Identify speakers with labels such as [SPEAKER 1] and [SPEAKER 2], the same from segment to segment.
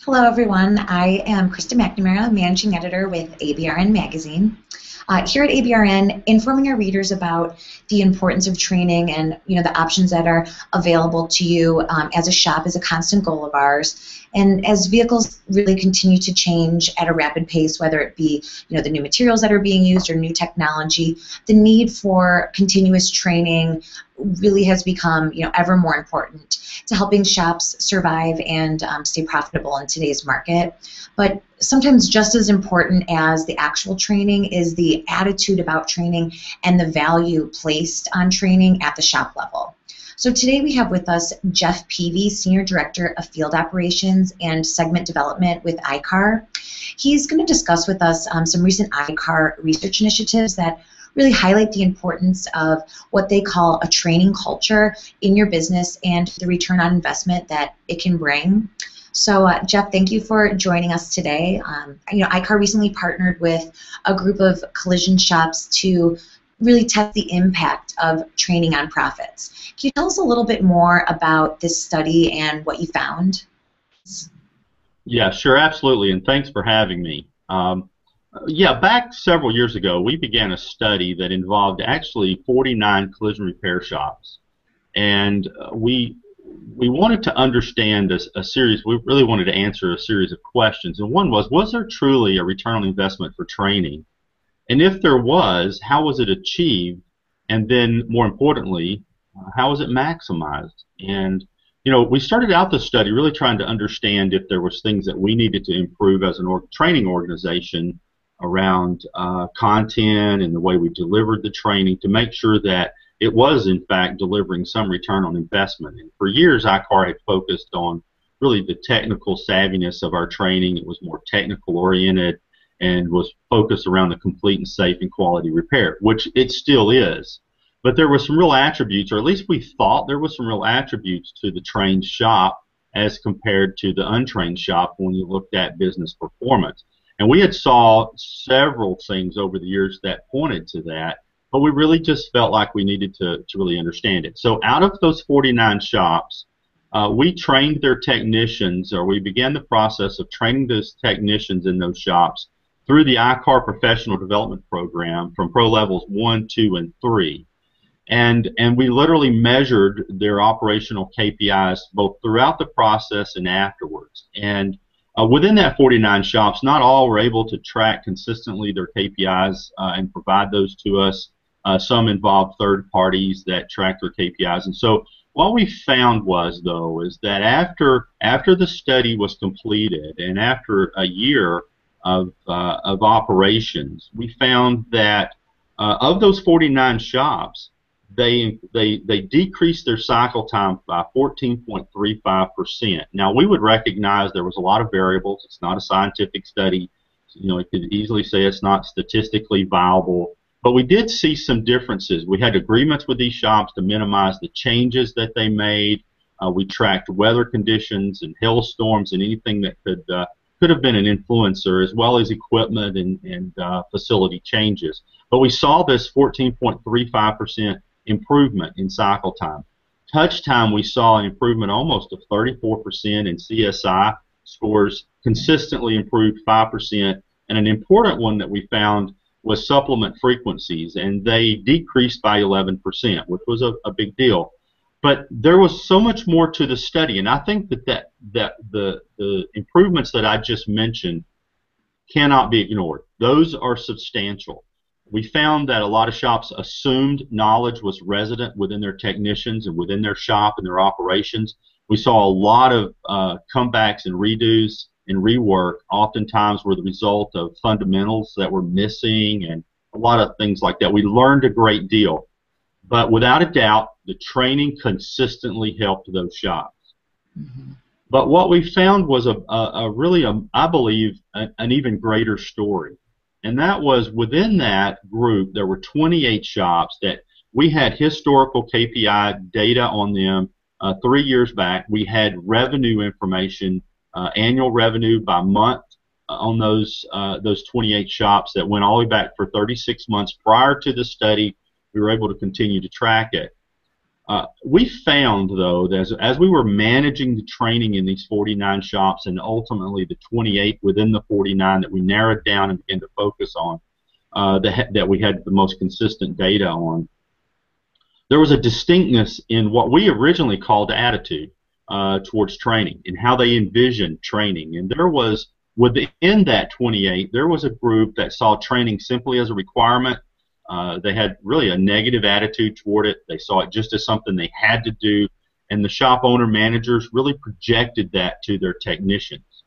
[SPEAKER 1] Hello, everyone. I am Krista McNamara, Managing Editor with ABRN Magazine. Here at ABRN, informing our readers about the importance of training and the options that are available to you as a shop is a constant goal of ours. And as vehicles really continue to change at a rapid pace, whether it be the new materials that are being used or new technology, the need for continuous training really has become ever more important to helping shops survive and stay profitable in today's market. But sometimes just as important as the actual training is the attitude about training and the value placed on training at the shop level. So today we have with us Jeff Peevy, Senior Director of Field Operations and Segment Development with iCar. He's going to discuss with us some recent iCar research initiatives that really highlight the importance of what they call a training culture in your business and the return on investment that it can bring. So Jeff, thank you for joining us today. iCar recently partnered with a group of collision shops to really test the impact of training on profits. Can you tell us a little bit more about this study and what you found?
[SPEAKER 2] Yeah, sure, absolutely, and thanks for having me. Yeah, back several years ago, we began a study that involved actually 49 collision repair shops, and we wanted to understand a series. We really wanted to answer a series of questions, and one was there truly a return on investment for training? And if there was, how was it achieved? And then, more importantly, how was it maximized? And we started out the study really trying to understand if there was things that we needed to improve as a training organization around content and the way we delivered the training to make sure that it was, in fact, delivering some return on investment. And for years, iCar had focused on really the technical savviness of our training. It was more technical oriented and was focused around the complete and safe and quality repair, which it still is. But there were some real attributes, or at least we thought there were some real attributes to the trained shop as compared to the untrained shop when you looked at business performance. And we had saw several things over the years that pointed to that, but we really just felt like we needed to really understand it. So out of those 49 shops, we trained their technicians, or we began the process of training those technicians in those shops through the iCar Professional Development Program from Pro Levels 1, 2, and 3. And we literally measured their operational KPIs both throughout the process and afterwards. And within that 49 shops, not all were able to track consistently their KPIs and provide those to us. Some involved third parties that track their KPIs. And so what we found was, though, is that after the study was completed and after a year of operations, we found that of those 49 shops, they decreased their cycle time by 14.35%. Now, we would recognize there was a lot of variables. It's not a scientific study. It could easily say it's not statistically viable. But we did see some differences. We had agreements with these shops to minimize the changes that they made. We tracked weather conditions and hailstorms and anything that could have been an influencer, as well as equipment and facility changes. But we saw this 14.35% improvement in cycle time. Touch time, we saw an improvement almost of 34%, and CSI scores consistently improved 5%. And an important one that we found was supplement frequencies, and they decreased by 11%, which was a big deal. But there was so much more to the study, and I think that the improvements that I just mentioned cannot be ignored. Those are substantial. We found that a lot of shops assumed knowledge was resident within their technicians and within their shop and their operations. We saw a lot of comebacks and redos and rework oftentimes were the result of fundamentals that were missing and a lot of things like that. We learned a great deal. But without a doubt, the training consistently helped those shops. Mm-hmm. But what we found was I believe, an even greater story. And that was within that group, there were 28 shops that we had historical KPI data on them 3 years back. We had revenue information, annual revenue by month on those 28 shops that went all the way back for 36 months prior to the study. We were able to continue to track it. We found, though, that as we were managing the training in these 49 shops and ultimately the 28 within the 49 that we narrowed down and began to focus on, that we had the most consistent data on, there was a distinctness in what we originally called attitude towards training and how they envisioned training. And there was, within that 28, there was a group that saw training simply as a requirement. They had really a negative attitude toward it. They saw it just as something they had to do, and the shop owner managers really projected that to their technicians.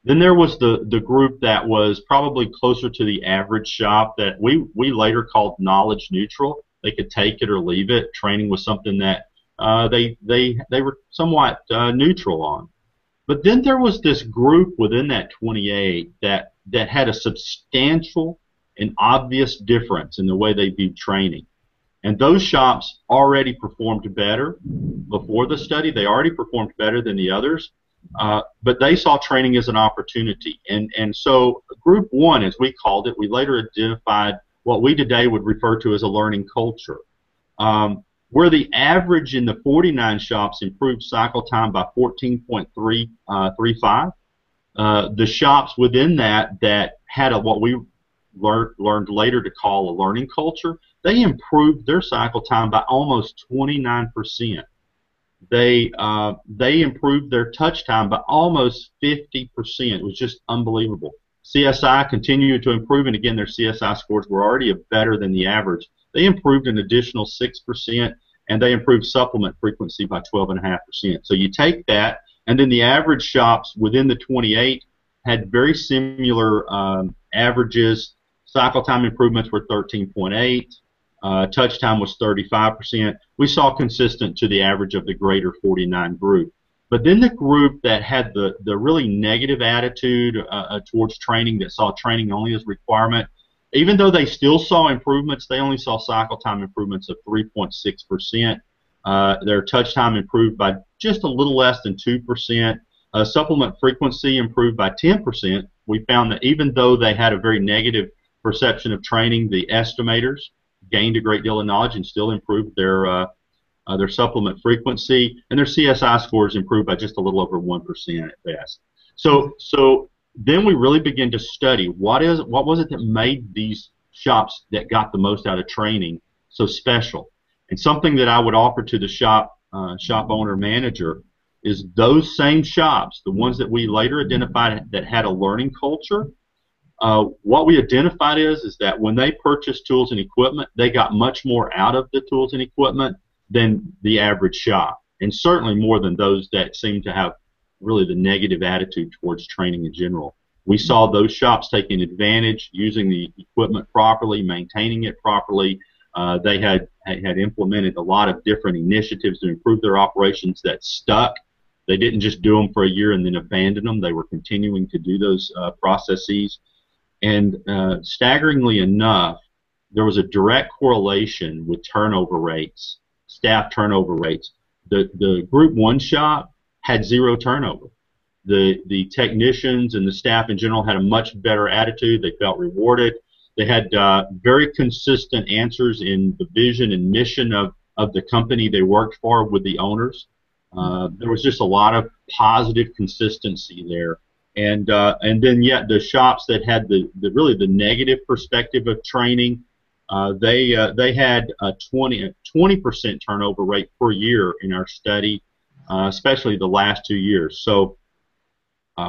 [SPEAKER 2] Then there was the group that was probably closer to the average shop that we later called knowledge neutral. They could take it or leave it. Training was something that they were somewhat neutral on. But then there was this group within that 28 that had a substantial and obvious difference in the way they viewed training. And those shops already performed better before the study. They already performed better than the others, but they saw training as an opportunity. And so group one, as we called it, we later identified what we today would refer to as a learning culture, where the average in the 49 shops improved cycle time by 14.35. The shops within that had what we learned later to call a learning culture, they improved their cycle time by almost 29%. They improved their touch time by almost 50%. It was just unbelievable. CSI continued to improve, and again, their CSI scores were already better than the average. They improved an additional 6%, and they improved supplement frequency by 12.5%. So you take that, and then the average shops within the 28 had very similar averages. Cycle time improvements were 13.8. Touch time was 35%. We saw consistent to the average of the greater 49 group. But then the group that had the really negative attitude towards training, that saw training only as requirement, even though they still saw improvements, they only saw cycle time improvements of 3.6%. Their touch time improved by just a little less than 2%. Supplement frequency improved by 10%. We found that even though they had a very negative perception of training, the estimators gained a great deal of knowledge and still improved their supplement frequency, and their CSI scores improved by just a little over 1% at best. So then we really began to study what was it that made these shops that got the most out of training so special. And something that I would offer to the shop owner manager is those same shops, the ones that we later identified that had a learning culture. What we identified is that when they purchased tools and equipment, they got much more out of the tools and equipment than the average shop, and certainly more than those that seem to have really the negative attitude towards training in general. We saw those shops taking advantage, using the equipment properly, maintaining it properly. They had implemented a lot of different initiatives to improve their operations that stuck. They didn't just do them for a year and then abandon them. They were continuing to do those processes. And staggeringly enough, there was a direct correlation with turnover rates, staff turnover rates. The Group 1 shop had zero turnover. The technicians and the staff in general had a much better attitude. They felt rewarded. They had very consistent answers in the vision and mission of the company they worked for with the owners. There was just a lot of positive consistency there. And then yet the shops that had the really the negative perspective of training, they had a 20% turnover rate per year in our study, especially the last 2 years. So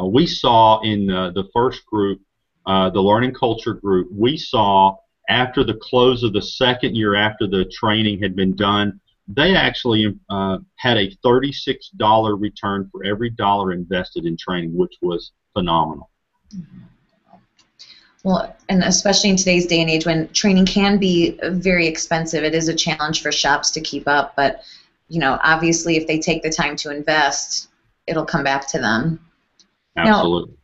[SPEAKER 2] we saw in the first group, the learning culture group, we saw after the close of the second year after the training had been done, they actually had a $36 return for every dollar invested in training, which was phenomenal.
[SPEAKER 1] Well, and especially in today's day and age when training can be very expensive, it is a challenge for shops to keep up. But, you know, obviously if they take the time to invest, it'll come back to them.
[SPEAKER 2] Absolutely.
[SPEAKER 1] Now,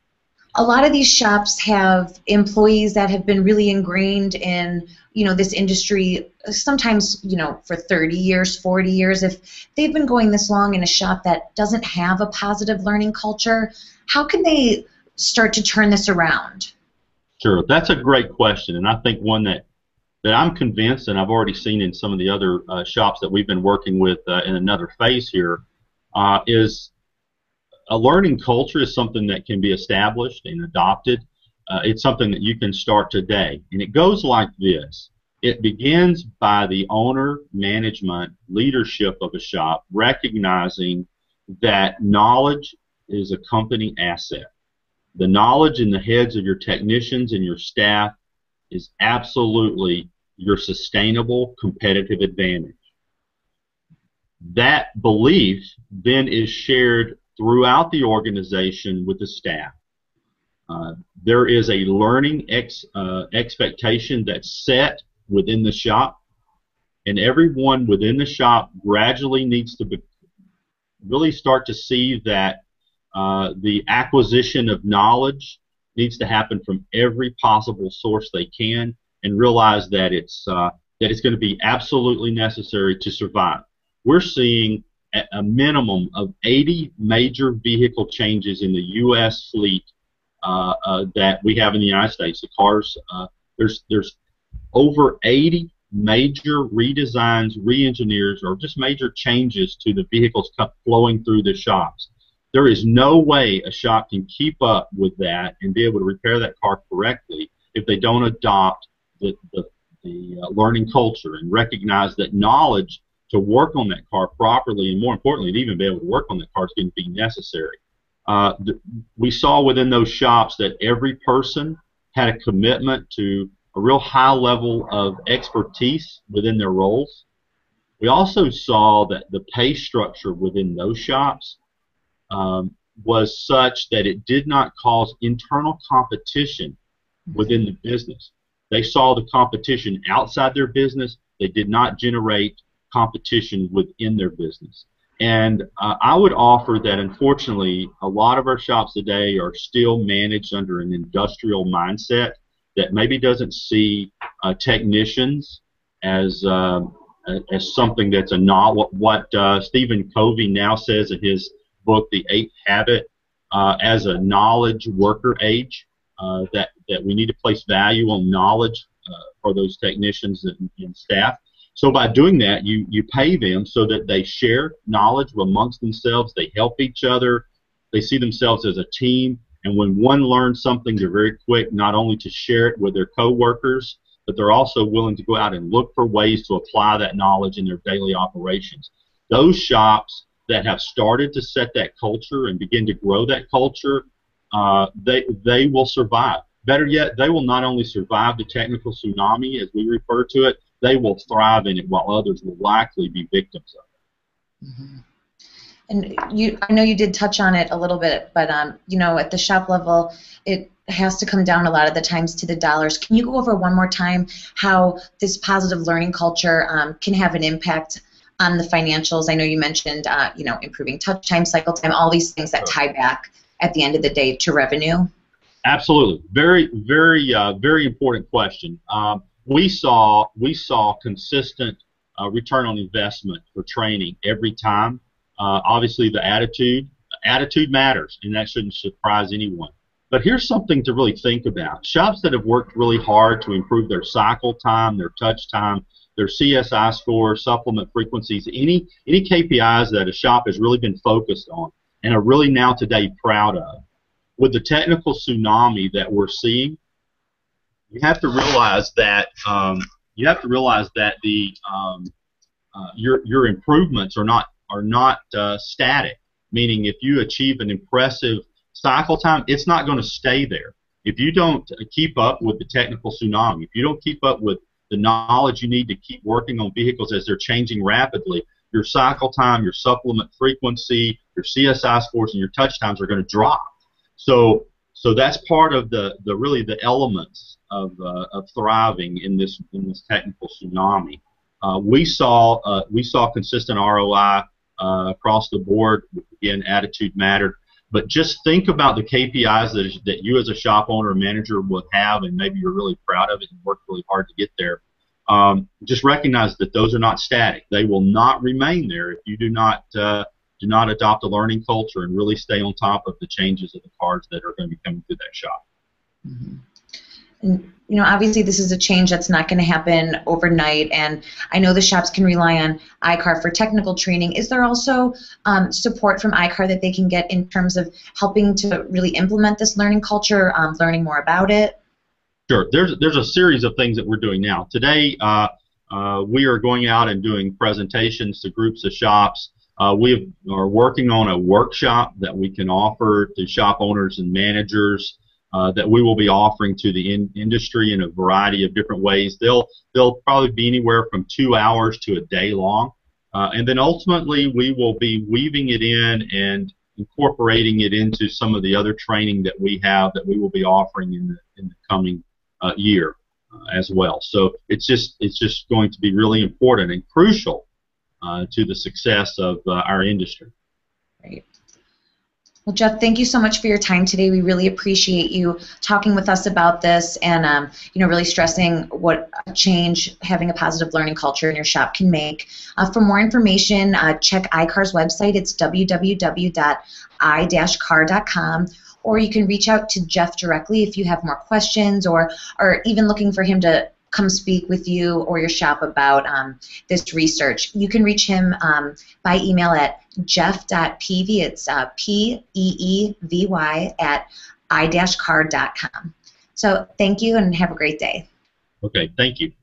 [SPEAKER 1] a lot of these shops have employees that have been really ingrained in, you know, this industry, sometimes, you know, for 30 years, 40 years. If they've been going this long in a shop that doesn't have a positive learning culture, how can they start to turn this around?
[SPEAKER 2] Sure, that's a great question, and I think one that that I'm convinced, and I've already seen in some of the other shops that we've been working with in another phase here, is a learning culture is something that can be established and adopted. It's something that you can start today. And it goes like this. It begins by the owner, management, leadership of a shop recognizing that knowledge is a company asset. The knowledge in the heads of your technicians and your staff is absolutely your sustainable competitive advantage. That belief then is shared throughout the organization with the staff. There is a learning expectation that's set within the shop, and everyone within the shop gradually needs to really start to see that the acquisition of knowledge needs to happen from every possible source they can, and realize that it's going to be absolutely necessary to survive. We're seeing a minimum of 80 major vehicle changes in the U.S. fleet that we have in the United States. The cars, there's over 80 major redesigns, re-engineers, or just major changes to the vehicles flowing through the shops. There is no way a shop can keep up with that and be able to repair that car correctly if they don't adopt the learning culture and recognize that knowledge to work on that car properly, and more importantly, to even be able to work on that car, is going to be necessary. We saw within those shops that every person had a commitment to a real high level of expertise within their roles. We also saw that the pay structure within those shops was such that it did not cause internal competition within the business. They saw the competition outside their business. They did not generate competition within their business. And I would offer that, unfortunately, a lot of our shops today are still managed under an industrial mindset that maybe doesn't see technicians as something that's what Stephen Covey now says in his book, The Eighth Habit, as a knowledge worker age, that we need to place value on knowledge for those technicians and staff. So by doing that, you pay them so that they share knowledge amongst themselves, they help each other, they see themselves as a team, and when one learns something, they're very quick not only to share it with their co-workers, but they're also willing to go out and look for ways to apply that knowledge in their daily operations. Those shops that have started to set that culture and begin to grow that culture, they will survive. Better yet, they will not only survive the technical tsunami, as we refer to it, they will thrive in it, while others will likely be victims of it.
[SPEAKER 1] Mm-hmm. And I know you did touch on it a little bit, but at the shop level, it has to come down a lot of the times to the dollars. Can you go over one more time how this positive learning culture can have an impact on the financials? I know you mentioned, improving touch time, cycle time, all these things that tie back at the end of the day to revenue. Absolutely,
[SPEAKER 2] very, very, very important question. We saw consistent return on investment for training every time. Obviously, the attitude matters, and that shouldn't surprise anyone. But here's something to really think about. Shops that have worked really hard to improve their cycle time, their touch time, their CSI score, supplement frequencies, any KPIs that a shop has really been focused on and are really now today proud of. With the technical tsunami that we're seeing, you have to realize that your improvements are not static. Meaning, if you achieve an impressive cycle time, it's not going to stay there. If you don't keep up with the technical tsunami, if you don't keep up with the knowledge you need to keep working on vehicles as they're changing rapidly, your cycle time, your supplement frequency, your CSI scores, and your touch times are going to drop. So that's part of the elements of thriving in this technical tsunami. We saw consistent ROI across the board. Again, attitude mattered. But just think about the KPIs that you as a shop owner or manager will have, and maybe you're really proud of it and worked really hard to get there. Just recognize that those are not static. They will not remain there if you do not adopt a learning culture and really stay on top of the changes of the cars that are going to be coming through that shop.
[SPEAKER 1] Mm-hmm. And, obviously this is a change that's not going to happen overnight, and I know the shops can rely on iCar for technical training. Is there also support from iCar that they can get in terms of helping to really implement this learning culture, learning more about it?
[SPEAKER 2] Sure. There's a series of things that we're doing now. Today, we are going out and doing presentations to groups of shops. We are working on a workshop that we can offer to shop owners and managers that we will be offering to the industry in a variety of different ways. They'll probably be anywhere from 2 hours to a day long. And then ultimately we will be weaving it in and incorporating it into some of the other training that we have that we will be offering in the coming year as well. So it's just going to be really important and crucial to the success of our industry.
[SPEAKER 1] Great. Well, Jeff, thank you so much for your time today. We really appreciate you talking with us about this and really stressing what a change having a positive learning culture in your shop can make. For more information, check iCar's website. It's www.i-car.com. Or you can reach out to Jeff directly if you have more questions or even looking for him to come speak with you or your shop about this research. You can reach him by email at jeff.peevy, it's Peevy at i-car.com. So thank you and have a great day.
[SPEAKER 2] Okay, thank you.